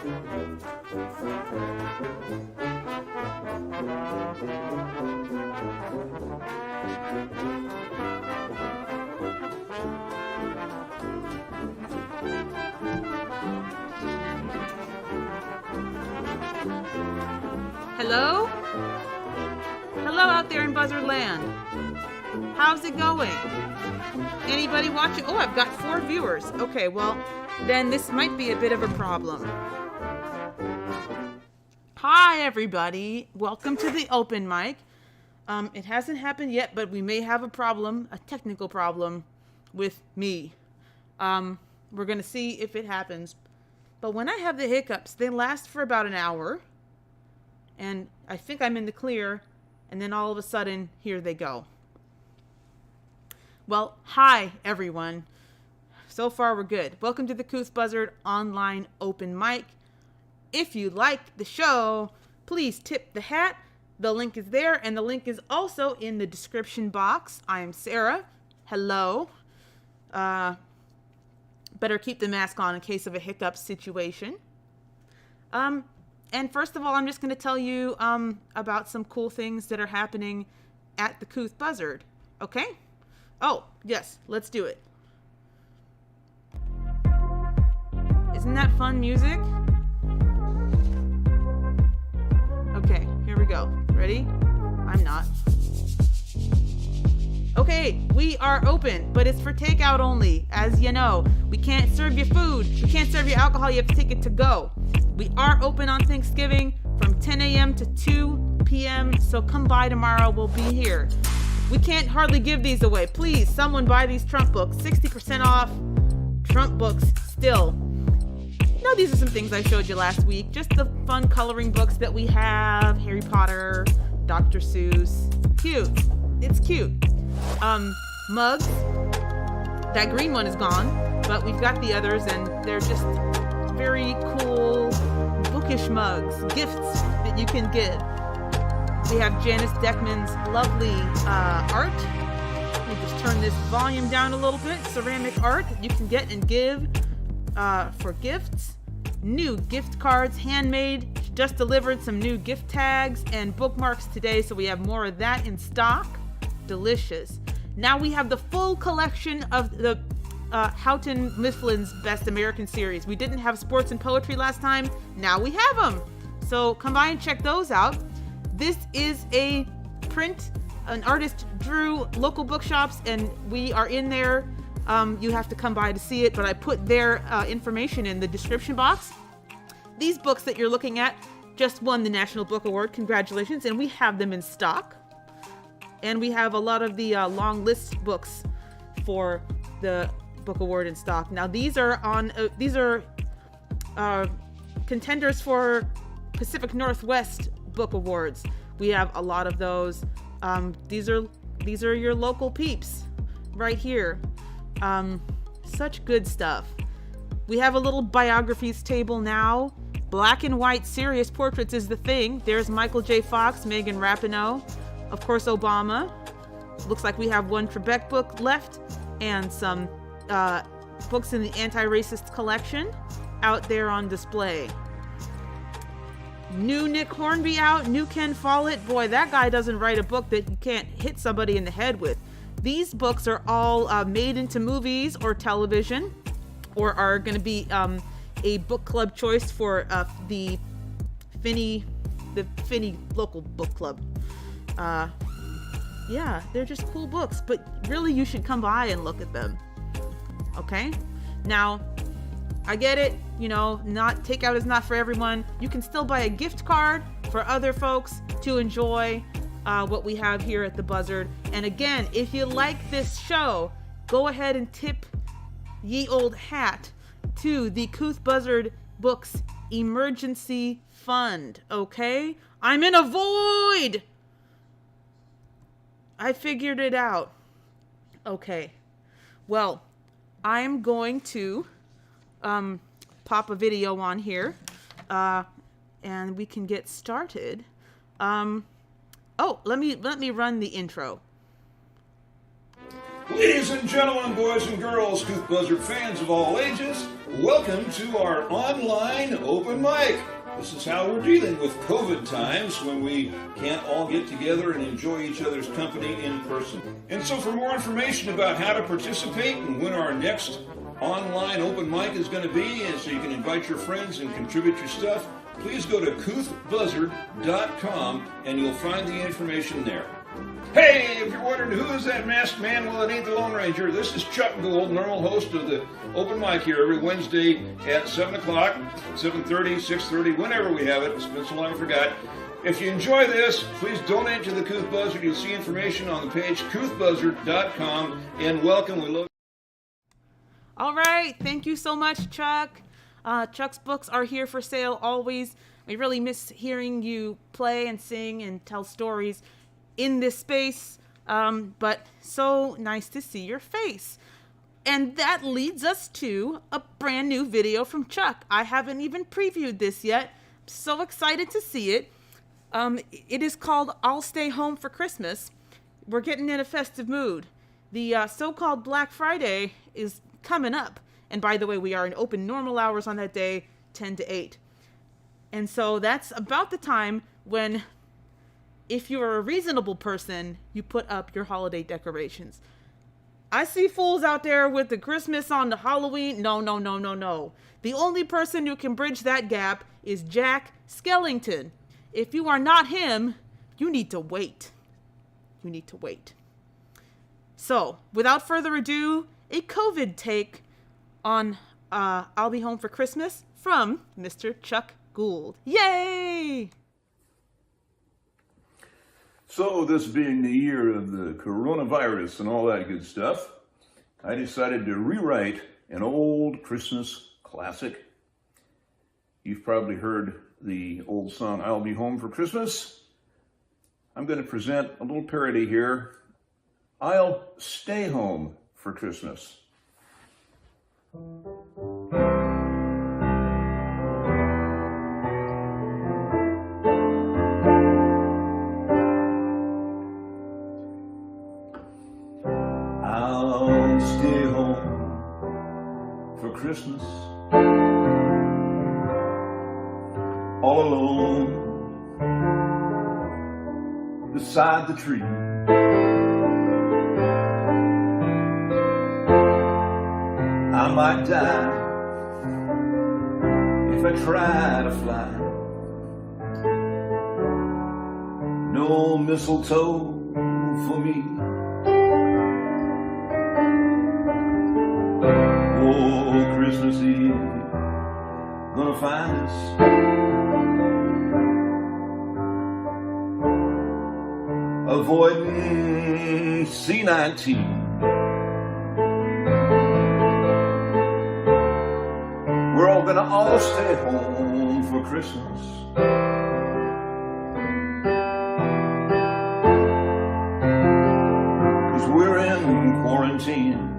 Hello? Hello out there in Buzzard Land. How's it going? Anybody watching? Oh, I've got 4 viewers. Okay, well, then this might be a bit of a problem. Hi, everybody. Welcome to the open mic. It hasn't happened yet, but we may have a problem, a technical problem with me. We're going to see if it happens. But when I have the hiccups, they last for about an hour. And I think I'm in the clear. And then all of a sudden, here they go. Well, hi, everyone. So far, we're good. Welcome to the Couth Buzzard online open mic. If you like the show, please tip the hat. The link is there, and the link is also in the description box. I am Sara. Hello. Better keep the mask on in case of a hiccup situation. And first of all, I'm just going to tell you about some cool things that are happening at the Couth Buzzard. Okay? Oh, yes, let's do it. Isn't that fun music? Okay, here we go. Ready? I'm not. Okay, we are open, but it's for takeout only. As you know, we can't serve you food. We can't serve you alcohol. You have to take it to go. We are open on Thanksgiving from 10 a.m. to 2 p.m. So come by tomorrow. We'll be here. We can't hardly give these away. Please, someone buy these Trump books. 60% off Trump books still. No, these are some things I showed you last week. Just the fun coloring books that we have. Harry Potter, Dr. Seuss. Cute. It's cute. Mugs. That green one is gone, but we've got the others, and they're just very cool bookish mugs, gifts that you can give. We have Janice Deckman's lovely art. Let me just turn this volume down a little bit. Ceramic art that you can get and give for gifts. New gift cards, handmade. She just delivered some new gift tags and bookmarks today, so we have more of that in stock. Delicious. Now we have the full collection of the Houghton Mifflin's Best American series. We didn't have sports and poetry last time. Now we have them. So come by and check those out. This is a print an artist drew local bookshops, and we are in there. You have to come by to see it, but I put their information in the description box. These books that you're looking at just won the National Book Award. Congratulations. And we have them in stock. And we have a lot of the long list books for the Book Award in stock. Now these are contenders for Pacific Northwest Book Awards. We have a lot of those. These are your local peeps right here. Such good stuff. We have a little biographies table now. Black and white serious portraits is the thing. There's Michael J. Fox, Megan Rapinoe, of course Obama. Looks like we have one Trebek book left and some books in the anti-racist collection out there on display. New Nick Hornby out, new Ken Follett. Boy, that guy doesn't write a book that you can't hit somebody in the head with. These books are all made into movies or television, or are going to be a book club choice for the Finney local book club. Yeah, they're just cool books, but really you should come by and look at them. Okay? Now, I get it, not takeout is not for everyone. You can still buy a gift card for other folks to enjoy what we have here at the Buzzard. And again, if you like this show, go ahead and tip ye old hat to the Couth Buzzard Books Emergency Fund, okay? I'm in a void! I figured it out. Okay. Well, I'm going to pop a video on here, and we can get started. Let me run the intro. Ladies and gentlemen, boys and girls, Couth Buzzard fans of all ages, Welcome to our online open mic. This is how we're dealing with COVID times when we can't all get together and enjoy each other's company in person. And so for more information about how to participate and when our next online open mic is going to be, and so you can invite your friends and contribute your stuff, please go to couthbuzzard.com and you'll find the information there. Hey, if you're wondering who is that masked man, well, it ain't the Lone Ranger. This is Chuck Gould, normal host of the open mic here every Wednesday at 7 o'clock, 7:30, 6:30, whenever we have it. It's been so long I forgot. If you enjoy this, please donate to the Couth Buzzard. You'll see information on the page couthbuzzard.com. And welcome. We love. All right. Thank you so much, Chuck. Chuck's books are here for sale always. We really miss hearing you play and sing and tell stories in this space, but so nice to see your face. And that leads us to a brand new video from Chuck. I haven't even previewed this yet. I'm so excited to see it. It is called I'll Stay Home for Christmas. We're getting in a festive mood. The so-called Black Friday is coming up. And by the way, we are in open normal hours on that day, 10 to 8. And so that's about the time when, if you're a reasonable person, you put up your holiday decorations. I see fools out there with the Christmas on the Halloween. No. The only person who can bridge that gap is Jack Skellington. If you are not him, you need to wait. You need to wait. So, without further ado, a COVID take on I'll Be Home for Christmas from Mr. Chuck Gould. Yay! So, this being the year of the coronavirus and all that good stuff, I decided to rewrite an old Christmas classic. You've probably heard the old song, I'll Be Home for Christmas. I'm going to present a little parody here. I'll Stay Home for Christmas. I'll stay home for Christmas, all alone beside the tree. I might die if I try to fly. No mistletoe for me. Oh, Christmas Eve, gonna find us avoiding C-19. We're all gonna all stay home for Christmas. Cause we're in quarantine.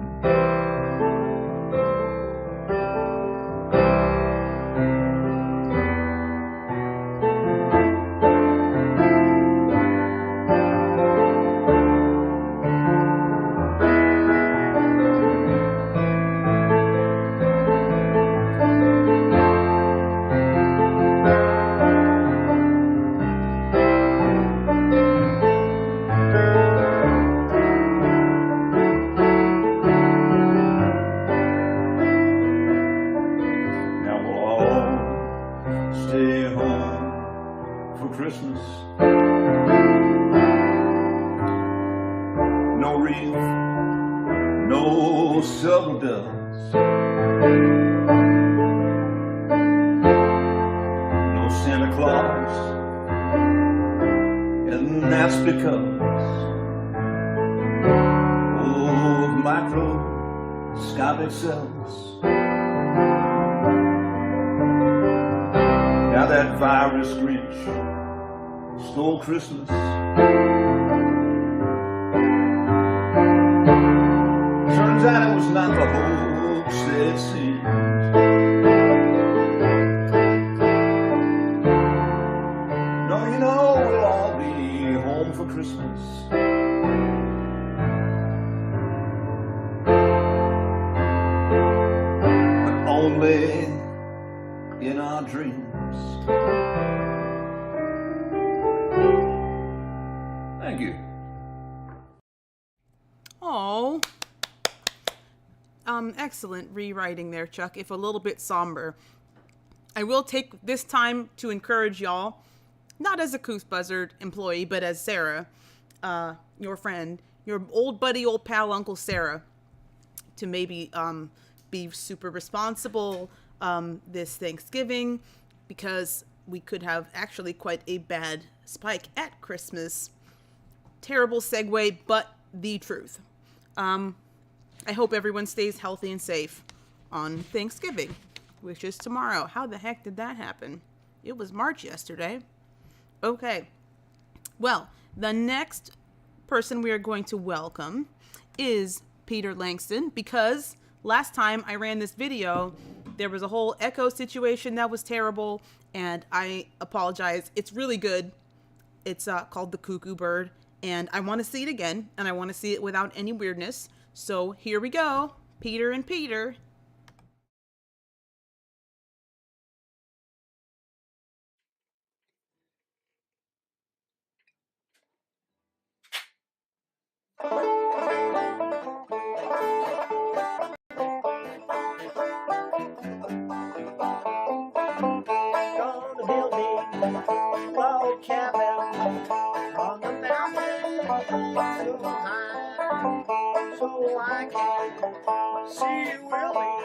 Christmas. No wreath, no silver doves, no Santa Claus, and that's because of microscopic cells. Now that virus Grinch stole Christmas. Turns out it was not the hoax it seemed. No, you know, we'll all be home for Christmas. But only Thank you. Oh, excellent rewriting there, Chuck, if a little bit somber. I will take this time to encourage y'all, not as a Couth Buzzard employee, but as Sara, your friend, your old buddy, old pal, Uncle Sara, to maybe be super responsible this Thanksgiving, because we could have actually quite a bad spike at Christmas. Terrible segue, but the truth. I hope everyone stays healthy and safe on Thanksgiving, which is tomorrow. How the heck did that happen? It was March yesterday. Okay. Well, the next person we are going to welcome is Peter Langston, because last time I ran this video, there was a whole echo situation that was terrible, and I apologize. It's really good. It's called The Cuckoo Bird, and I want to see it again, and I want to see it without any weirdness. So here we go, Peter and Peter. Gonna build me a log cabin on the mountain so high, so I can see Willie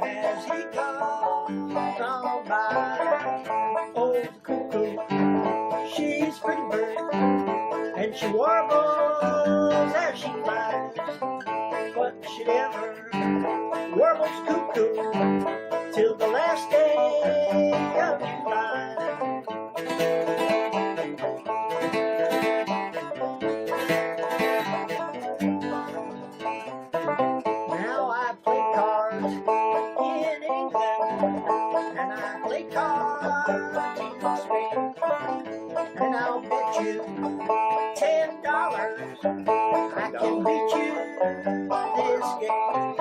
as he comes on by. Oh, cuckoo, she's pretty bird, and she warbles as she flies, but she never warbles cuckoo till the last day of July. Now I play cards in England, and I play cards in Spain, and I'll bet you $10 I can beat you this game.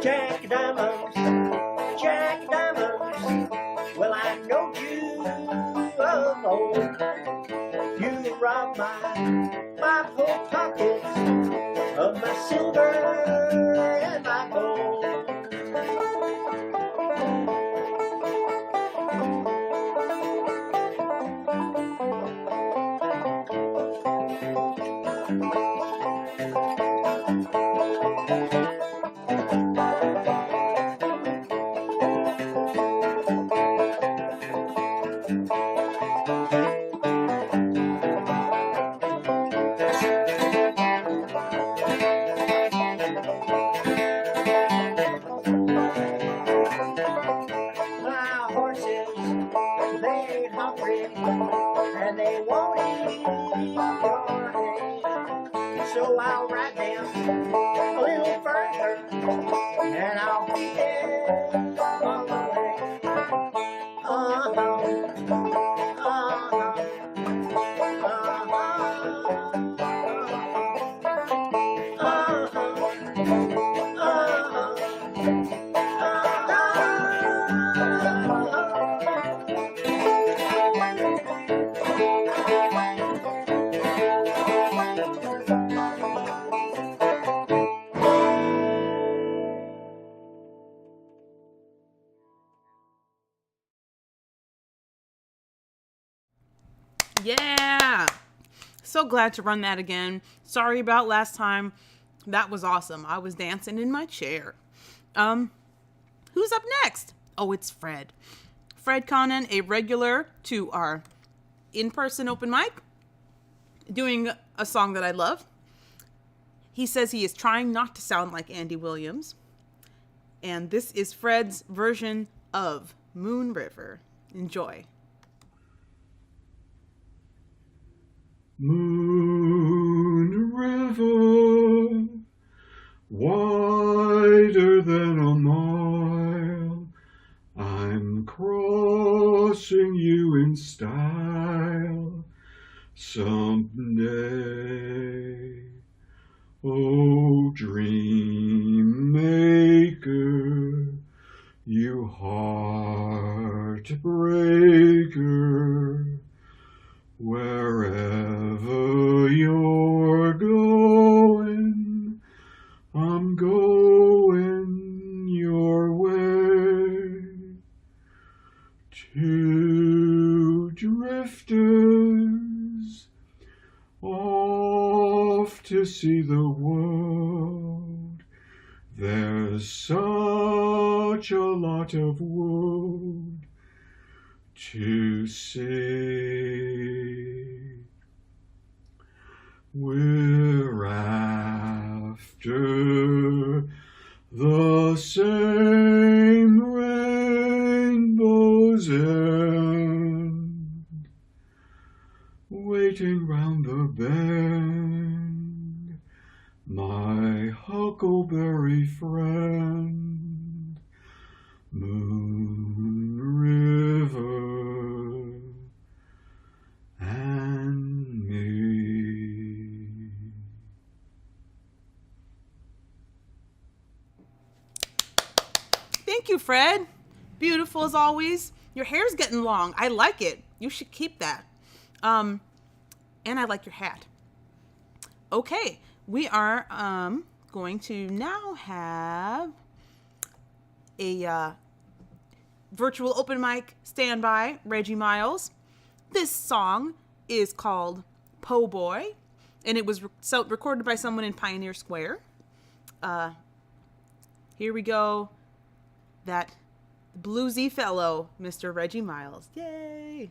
Jack Diamonds, Jack Diamonds, well I know you of old. You robbed my whole pockets of my silver and my gold. So I'll ride them a little further, and I'll be there on the way. Yeah. So glad to run that again. Sorry about last time. That was awesome. I was dancing in my chair. Who's up next? Oh, it's Fred. Fred Connan, a regular to our in-person open mic, doing a song that I love. He says he is trying not to sound like Andy Williams. And this is Fred's version of Moon River. Enjoy. Moon River, wider than a mile, I'm crossing you in style someday. Oh, dream maker, you heart breaker. Wherever you're going, I'm going your way. Two drifters off to see the world. There's such a lot of wood to see. We're after the same rainbow's end, waiting round the bend, my huckleberry friend, Moon River and me. Thank you, Fred. Beautiful as always. Your hair's getting long. I like it. You should keep that. And I like your hat. Okay, we are going to now have a virtual open mic standby, Reggie Miles. This song is called Po' Boy, and it was recorded by someone in Pioneer Square. Here we go. That bluesy fellow, Mr. Reggie Miles. Yay!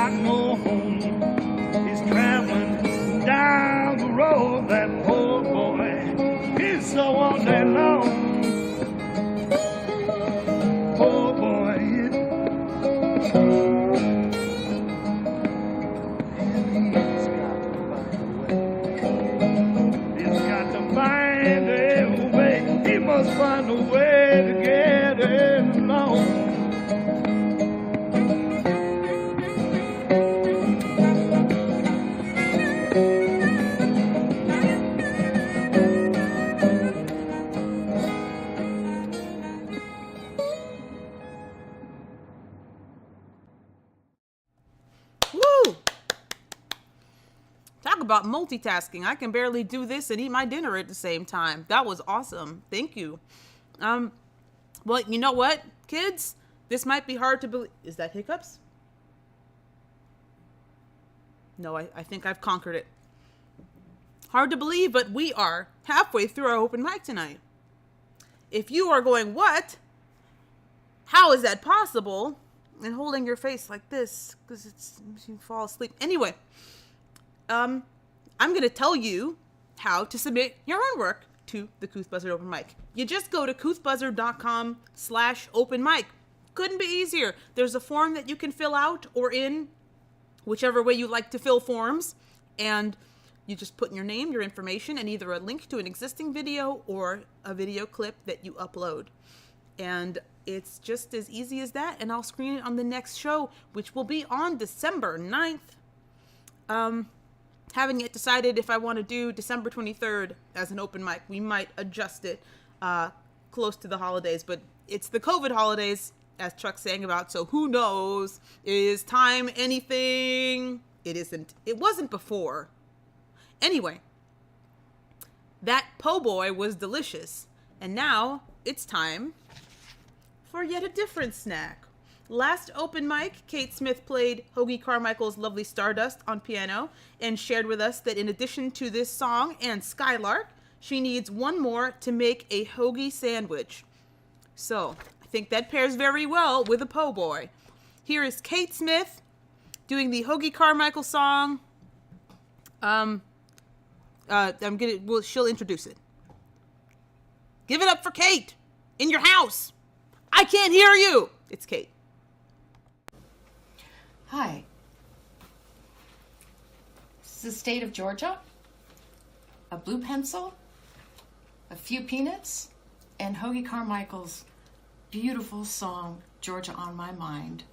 got no home. He's traveling down the road, that poor boy. He's so all day long. Poor boy. He's got to find a way. He must find a way to get it along. Woo! Talk about multitasking. I can barely do this and eat my dinner at the same time. That was awesome. Thank you. Well, you know what, kids? This might be hard to believe. Is that hiccups? No, I think I've conquered it. Hard to believe, but we are halfway through our open mic tonight. If you are going, what? How is that possible? And holding your face like this, because you fall asleep. Anyway, I'm going to tell you how to submit your own work to the Couth Buzzard open mic. You just go to couthbuzzard.com/open mic. Couldn't be easier. There's a form that you can fill out or in whichever way you like to fill forms. And you just put in your name, your information, and either a link to an existing video or a video clip that you upload. And it's just as easy as that. And I'll screen it on the next show, which will be on December 9th. Haven't yet decided if I want to do December 23rd as an open mic. We might adjust it close to the holidays, but it's the COVID holidays, as Chuck's saying about, so who knows? Is time anything? It isn't. It wasn't before. Anyway, that po' boy was delicious, and now it's time for yet a different snack. Last open mic, Kate Smith played Hoagie Carmichael's Lovely Stardust on piano and shared with us that in addition to this song and Skylark, she needs one more to make a hoagie sandwich. So, I think that pairs very well with a po' boy. Here is Kate Smith doing the Hoagie Carmichael song. She'll introduce it. Give it up for Kate in your house. I can't hear you. It's Kate. Hi. This is the state of Georgia. A blue pencil, a few peanuts, and Hoagie Carmichael's beautiful song, Georgia on My Mind.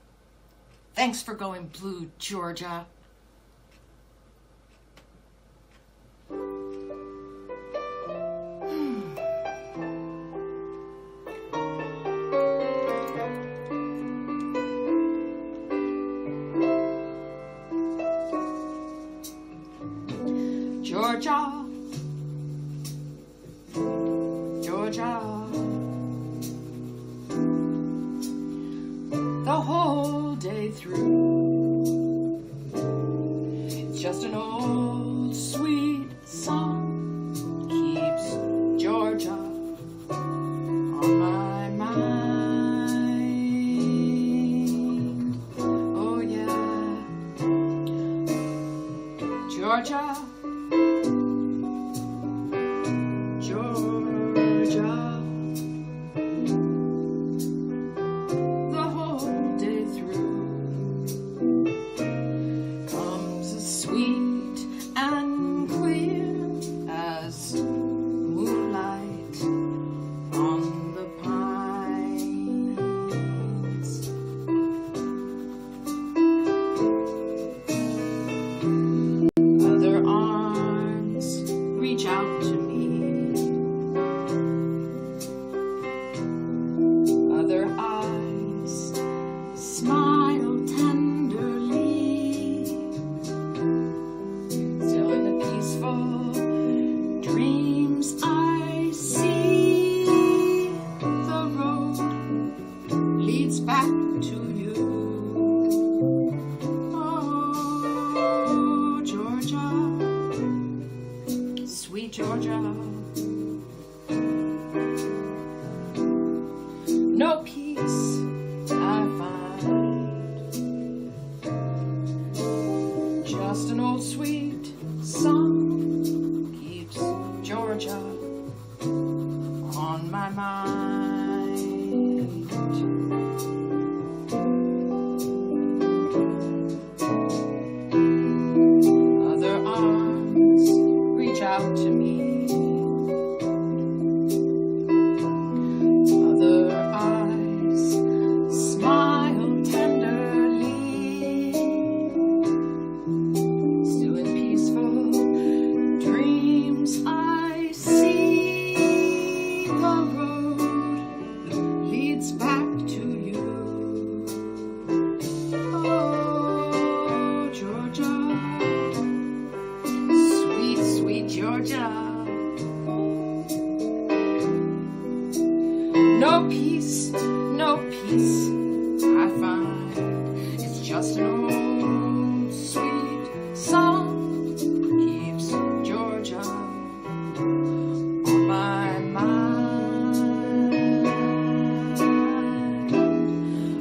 Thanks for going blue, Georgia. Georgia, Georgia, the whole day through, it's just an old sweet song, keeps Georgia on my mind. Oh yeah, Georgia, just an old sweet song keeps Georgia on my mind. Other arms reach out to me. Other eyes smile tenderly. Still in peaceful dreams I see the road leads back to you. Oh, Georgia, sweet, sweet Georgia. No peace I find. It's just an old sweet song keeps Georgia on my mind.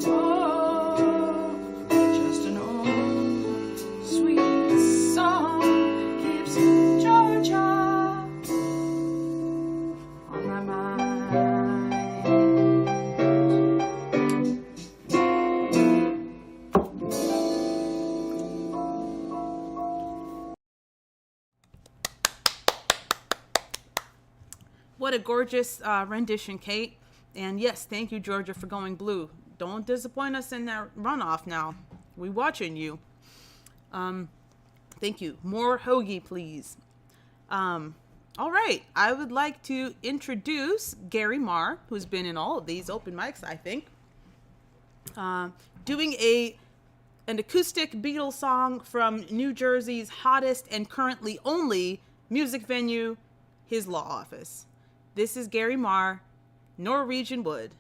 Oh, just an old sweet song keeps Georgia on my mind. What a gorgeous rendition, Kate. And yes, thank you, Georgia, for going blue. Don't disappoint us in that runoff now. We watching you. Thank you. More hoagie, please. All right. I would like to introduce Gary Maher, who's been in all of these open mics, I think. Doing an acoustic Beatles song from New Jersey's hottest and currently only music venue, his law office. This is Gary Maher, Norwegian Wood.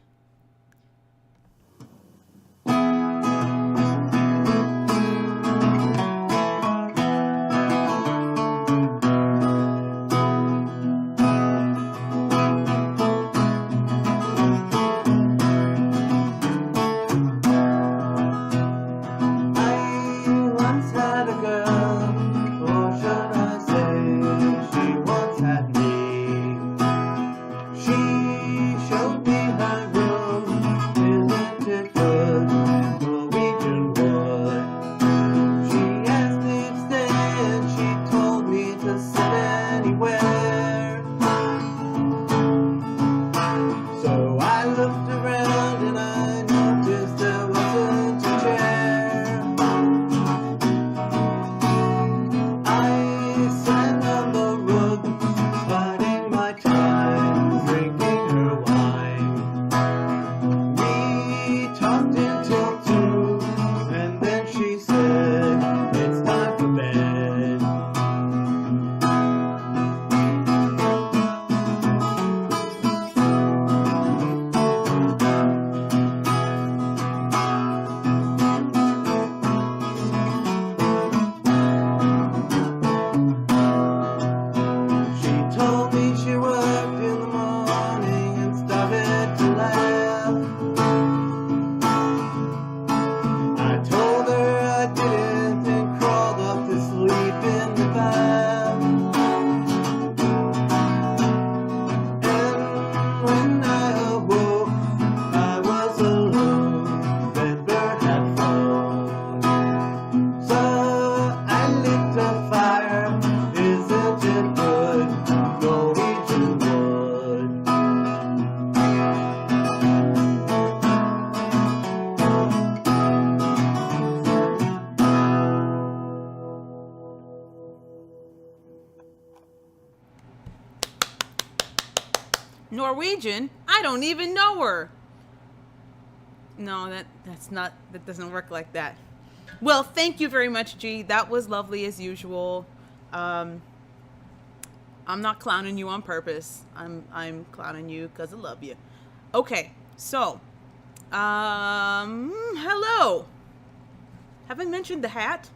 Norwegian? I don't even know her. No, that doesn't work like that. Well, thank you very much, G. That was lovely as usual. I'm not clowning you on purpose. I'm clowning you because I love you. Okay, so hello. Have I mentioned the hat?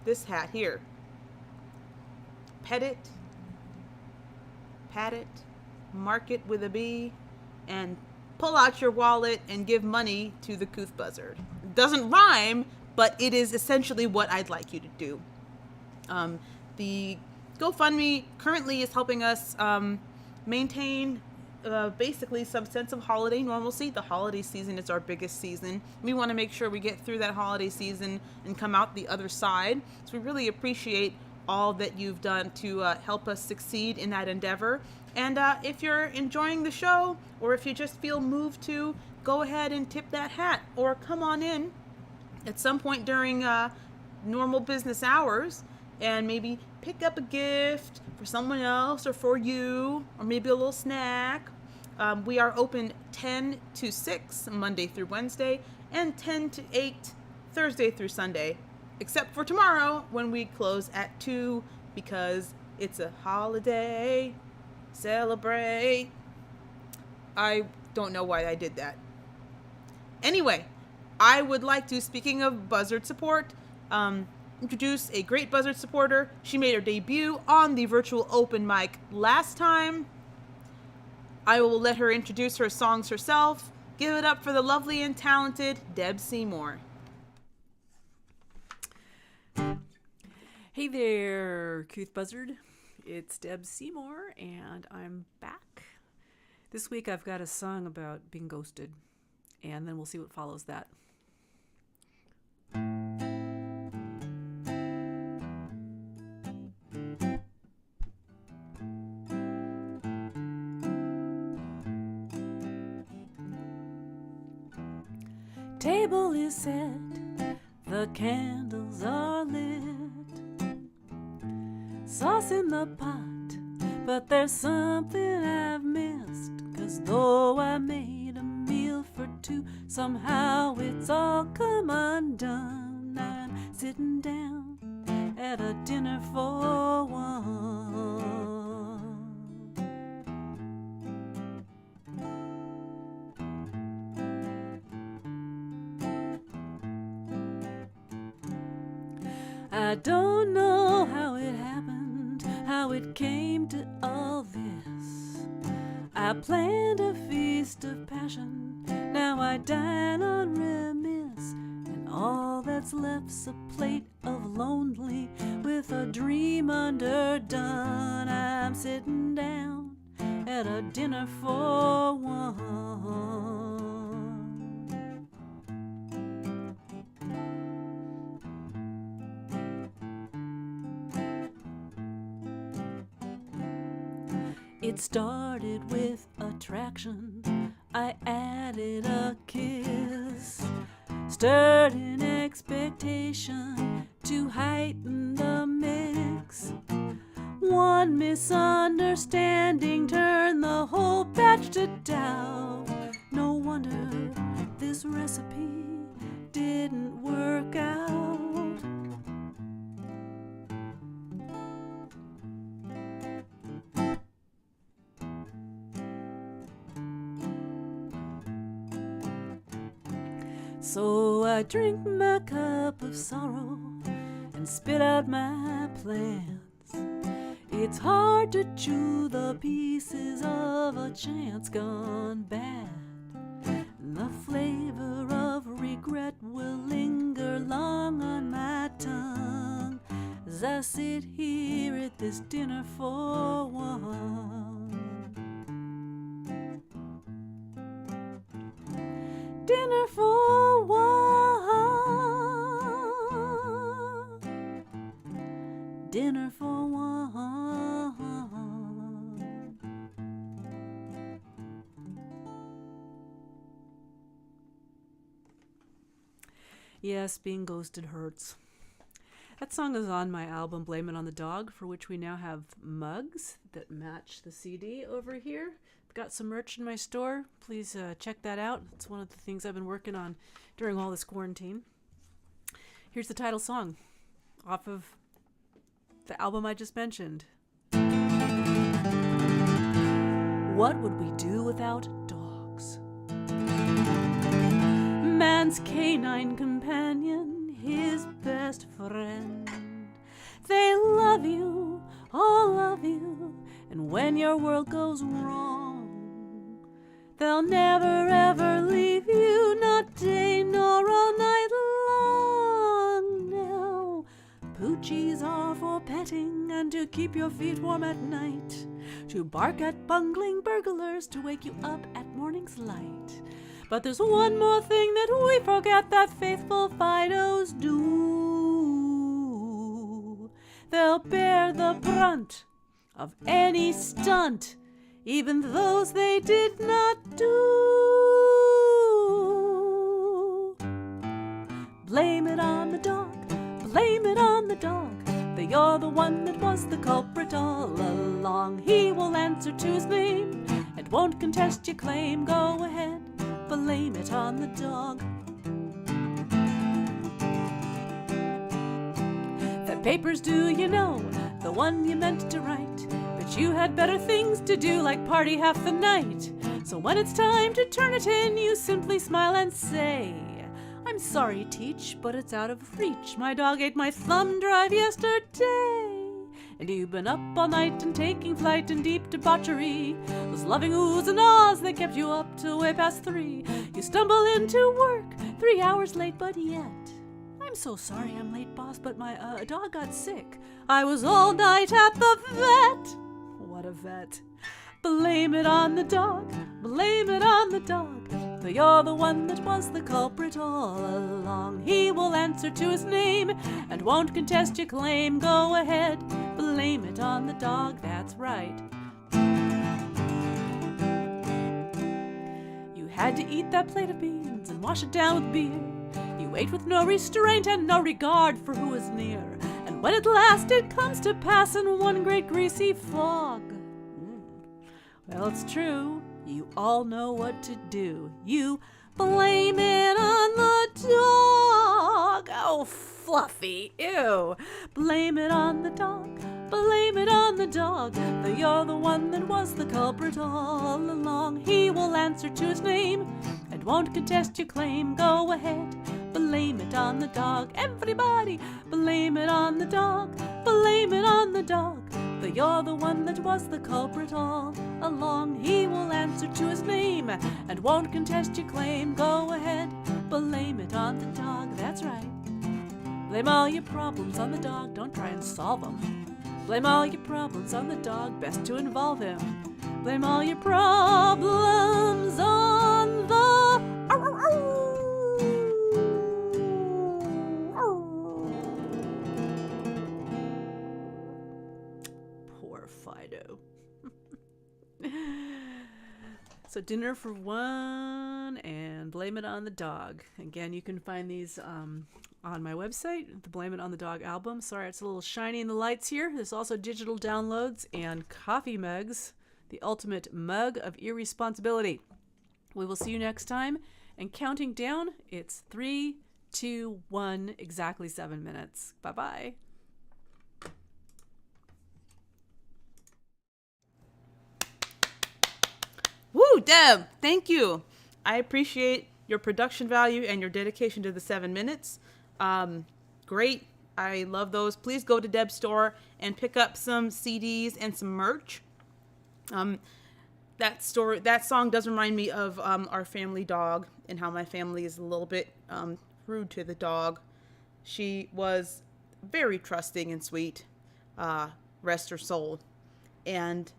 This hat here. Pet it, pat it, mark it with a B, and pull out your wallet and give money to the Couth Buzzard. It doesn't rhyme, but it is essentially what I'd like you to do. The GoFundMe currently is helping us maintain basically some sense of holiday normalcy. The holiday season is our biggest season. We want to make sure we get through that holiday season and come out the other side. So we really appreciate all that you've done to help us succeed in that endeavor. And if you're enjoying the show, or if you just feel moved to, go ahead and tip that hat, or come on in at some point during normal business hours and maybe pick up a gift for someone else or for you, or maybe a little snack. We are open 10 to 6 Monday through Wednesday and 10 to 8 Thursday through Sunday, except for tomorrow when we close at 2 because it's a holiday. Celebrate. I don't know why I did that. Anyway, I would like to, speaking of Buzzard support, introduce a great Buzzard supporter. She made her debut on the virtual open mic last time. I will let her introduce her songs herself. Give it up for the lovely and talented Deb Seymour. Hey there, Couth Buzzard. It's Deb Seymour, and I'm back. This week I've got a song about being ghosted, and then we'll see what follows that. Table is set, the candles are lit, sauce in the pot, but there's something I've missed. 'Cause though I made a meal for two, somehow it's all come undone. I'm sitting down at a dinner for one. I don't know how it happened, how it came to all this. I planned a feast of passion, now I dine on remiss, and all that's left's a plate of lonely with a dream underdone. I'm sitting down at a dinner for one. It started with attraction, I added a kiss, stirred in expectation to heighten the mix. One misunderstanding turned the whole batch to doubt. No wonder this recipe didn't work out. So I drink my cup of sorrow and spit out my plans. It's hard to chew the pieces of a chance gone bad. And the flavor of regret will linger long on my tongue as I sit here at this dinner for one. Dinner for one. Dinner for one. Yes, being ghosted hurts. That song is on my album Blame It on the Dog, for which we now have mugs that match the CD over here. Got some merch in my store. Please check that out. It's one of the things I've been working on during all this quarantine. Here's the title song off of the album I just mentioned. What would we do without dogs? Man's canine companion, his best friend. They love you, all love you, and when your world goes wrong, they'll never ever leave you, not day nor all night long. Now, Poochies are for petting and to keep your feet warm at night, to bark at bungling burglars, to wake you up at morning's light. But there's one more thing that we forget that faithful Fidos do. They'll bear the brunt of any stunt, even those they did not do. Blame it on the dog, blame it on the dog, that you're the one that was the culprit all along. He will answer to his name and won't contest your claim. Go ahead, blame it on the dog. The papers, do you know, the one you meant to write, but you had better things to do, like party half the night. So when it's time to turn it in, you simply smile and say, I'm sorry, Teach, but it's out of reach. My dog ate my thumb drive yesterday. And you've been up all night and taking flight in deep debauchery. Those loving oohs and ahs that kept you up till way past 3. You stumble into work 3 hours late, but yet, I'm so sorry I'm late, boss, but my dog got sick. I was all night at the vet. What a vet. Blame it on the dog, blame it on the dog, that you're the one that was the culprit all along. He will answer to his name and won't contest your claim. Go ahead, blame it on the dog, that's right. You had to eat that plate of beans and wash it down with beer. You ate with no restraint and no regard for who was near. And when at last it comes to pass in one great greasy fog, well, it's true, you all know what to do. You blame it on the dog. Oh, Fluffy, ew. Blame it on the dog, blame it on the dog, that you're the one that was the culprit all along. He will answer to his name and won't contest your claim. Go ahead, blame it on the dog. Everybody, blame it on the dog, blame it on the dog, that you're the one that was the culprit all along. He will answer to his name and won't contest your claim. Go ahead, blame it on the dog, that's right. Blame all your problems on the dog, don't try and solve them. Blame all your problems on the dog, best to involve him. Blame all your problems on the... Fido. So dinner for one and blame it on the dog. Again, you can find these on my website, the Blame It on the Dog album. Sorry, it's a little shiny in the lights here. There's also digital downloads and coffee mugs, the ultimate mug of irresponsibility. We will see you next time. And counting down, it's 3, 2, 1, exactly 7 minutes. Bye-bye. Woo, Deb, thank you. I appreciate your production value and your dedication to the 7 minutes. Great. I love those. Please go to Deb's store and pick up some CDs and some merch. That song does remind me of our family dog and how my family is a little bit rude to the dog. She was very trusting and sweet, rest her soul, and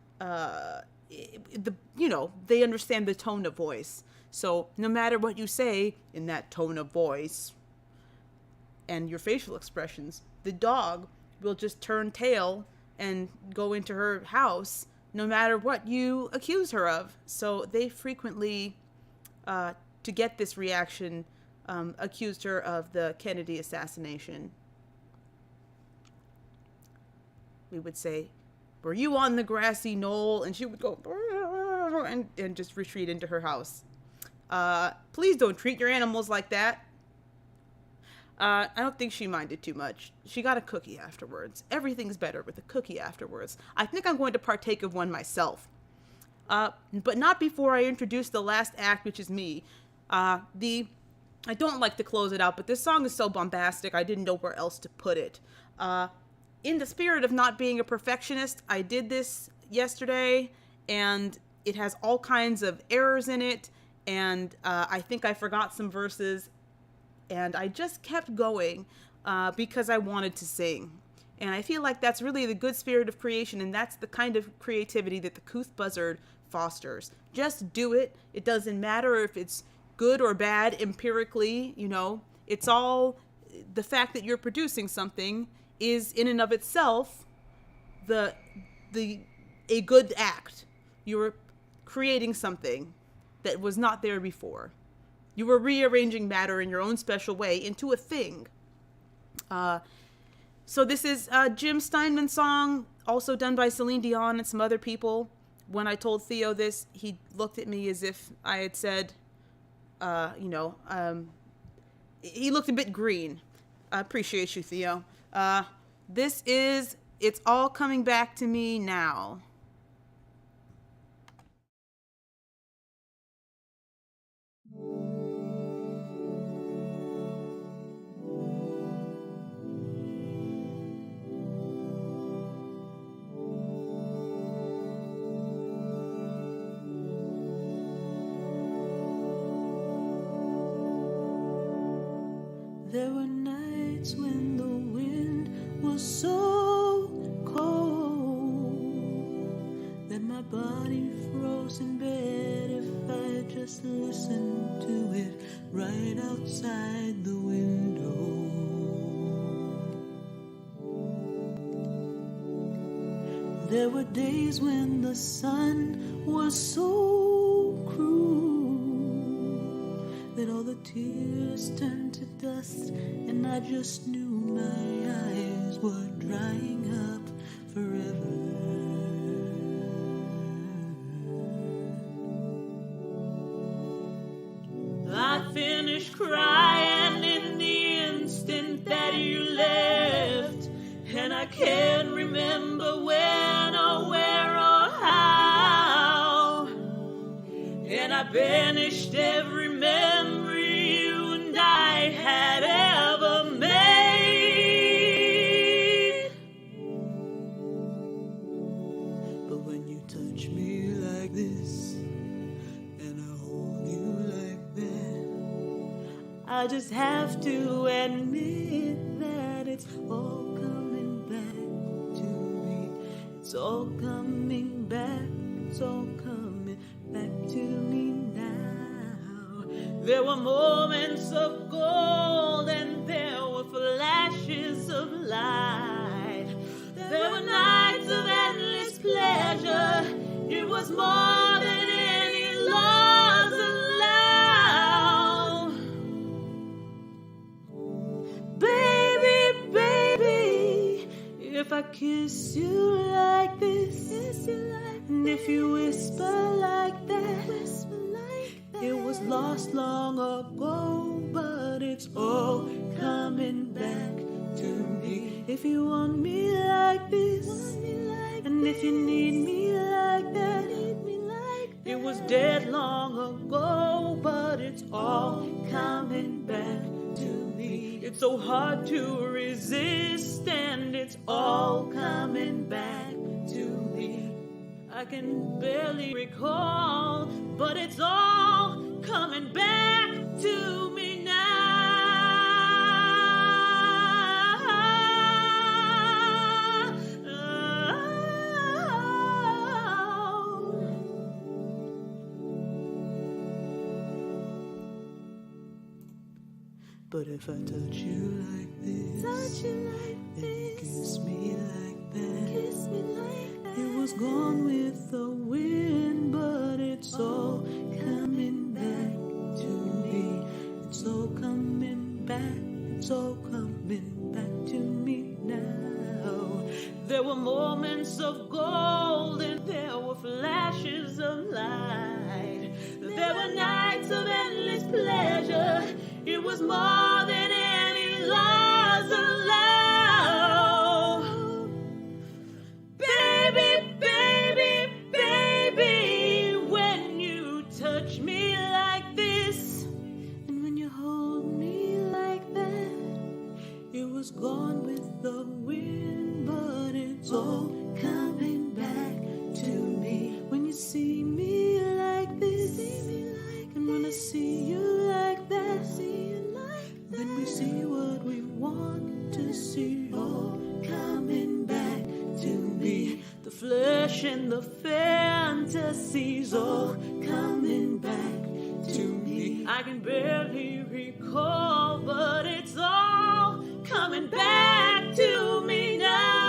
they understand the tone of voice. So no matter what you say in that tone of voice and your facial expressions, the dog will just turn tail and go into her house no matter what you accuse her of. So they frequently, to get this reaction, accused her of the Kennedy assassination. We would say, "Were you on the grassy knoll?" And she would go and just retreat into her house. Please don't treat your animals like that. I don't think she minded too much. She got a cookie afterwards. Everything's better with a cookie afterwards. I think I'm going to partake of one myself. But not before I introduce the last act, which is me. I don't like to close it out, but this song is so bombastic, I didn't know where else to put it. In the spirit of not being a perfectionist, I did this yesterday, and it has all kinds of errors in it, and I think I forgot some verses, and I just kept going because I wanted to sing. And I feel like that's really the good spirit of creation, and that's the kind of creativity that the Couth Buzzard fosters. Just do it. It doesn't matter if it's good or bad empirically, you know. It's all the fact that you're producing something is in and of itself a good act. You're creating something that was not there before. You were rearranging matter in your own special way into a thing. So this is a Jim Steinman song, also done by Celine Dion and some other people. When I told Theo this, he looked at me as if I had said, he looked a bit green. I appreciate you, Theo. This is It's All Coming Back to Me Now. There were nights when the wind was so cold that my body froze in bed if I just listened to it right outside the window. There were days when the sun was so cruel that all the tears turned to dust, and I just knew my eyes were drying up forever. I finished crying in the instant that you left, and I can't remember when or where or how, and I banished every memory you and I had ever made. But when you touch me like this and I hold you like that, I just have to admit that it's all coming back to me. It's all coming back, it's all coming back to me now. There were moments of gold and there were flashes of light. There were nights of endless pleasure. It was more than any laws allow. Baby, baby, if I kiss you like this, and if you whisper like that, it was lost long ago, but it's all coming back to me. If you want me like this, and if you need me like that, it was dead long ago, but it's all coming back to me. It's so hard to resist, and it's all coming back to me. I can barely recall, but it's all coming back to me now. But if I touch you like this, and kiss me like that, it was gone with the wind, but it's all coming back to me. It's all coming back, it's all coming back to me now. There were moments of gold and there were flashes of light. There were nights of endless pleasure. It was more than any laws allow. Baby, baby, baby, when you touch me like this, and when you hold me like that, it was gone with the wind, but it's all coming back to me. When you see me like this, and when I see you like that, then we see and the fantasies all coming back to me. I can barely recall, but it's all coming back to me now.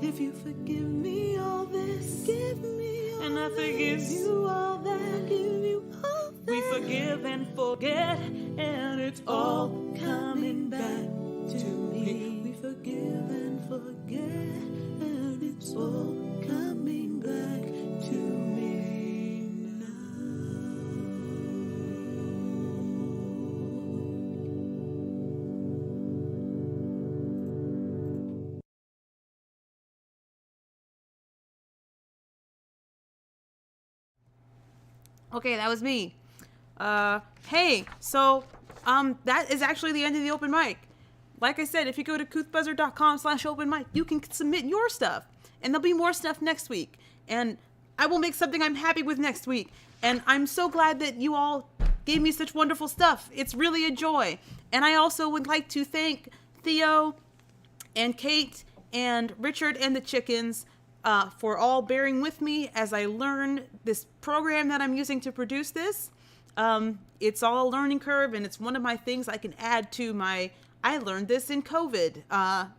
If you forgive me all this, give me all, and I forgive you all that, give you all that. We forgive and forget, and it's all coming back to me. We forgive and forget, and it's all coming back to me now. Okay, that was me. Hey, so, that is actually the end of the open mic. Like I said, if you go to couthbuzzard.com/open mic, you can submit your stuff. And there'll be more stuff next week. And I will make something I'm happy with next week. And I'm so glad that you all gave me such wonderful stuff. It's really a joy. And I also would like to thank Theo and Kate and Richard and the chickens for all bearing with me as I learn this program that I'm using to produce this. It's all a learning curve, and it's one of my things I can add to my, I learned this in COVID,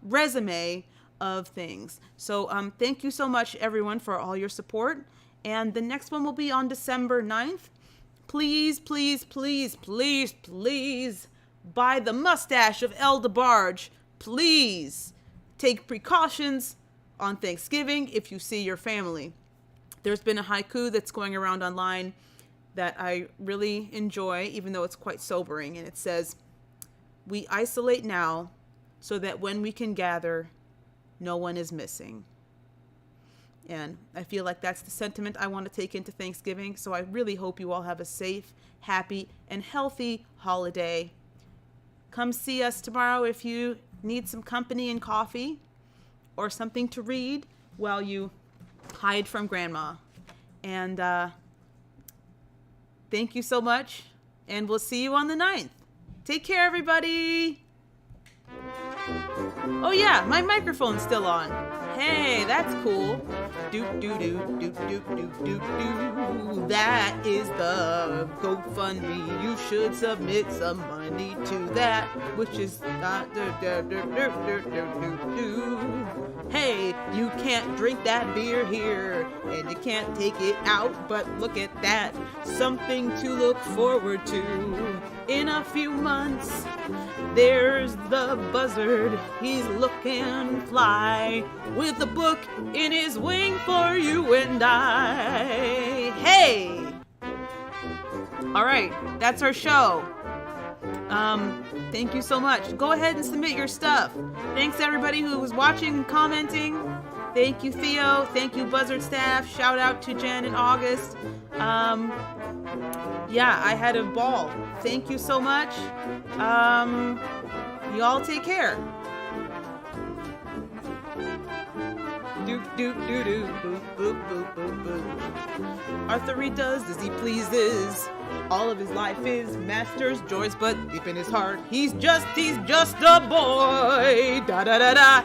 resume of things. So thank you so much, everyone, for all your support. And the next one will be on December 9th. Please, please, please, please, please buy the mustache of El DeBarge. Please take precautions on Thanksgiving if you see your family. There's been a haiku that's going around online that I really enjoy, even though it's quite sobering, and it says, "We isolate now so that when we can gather, no one is missing." And I feel like that's the sentiment I want to take into Thanksgiving, so I really hope you all have a safe, happy, and healthy holiday. Come see us tomorrow if you need some company and coffee, or something to read while you hide from Grandma. And thank you so much, and we'll see you on the 9th. Take care, everybody. Oh yeah, my microphone's still on. Hey, that's cool. Doop doo doo doop doop doop doop doo. That is the GoFundMe. You should submit some money to that, which is Hey, you can't drink that beer here, and you can't take it out, but look at that. Something to look forward to in a few months. There's the buzzard, he's looking fly, with a book in his wing for you and I. Hey! Alright, that's our show. Thank you so much. Go ahead and submit your stuff. Thanks everybody who was watching and commenting. Thank you, Theo. Thank you, Buzzard staff. Shout out to Jen and August. Yeah, I had a ball. Thank you so much. You all take care. Doop doop doo doo boop boop boop boop boop. Arthur Reed does as he pleases. All of his life is master's joys, but deep in his heart, he's just a boy. Da da da da.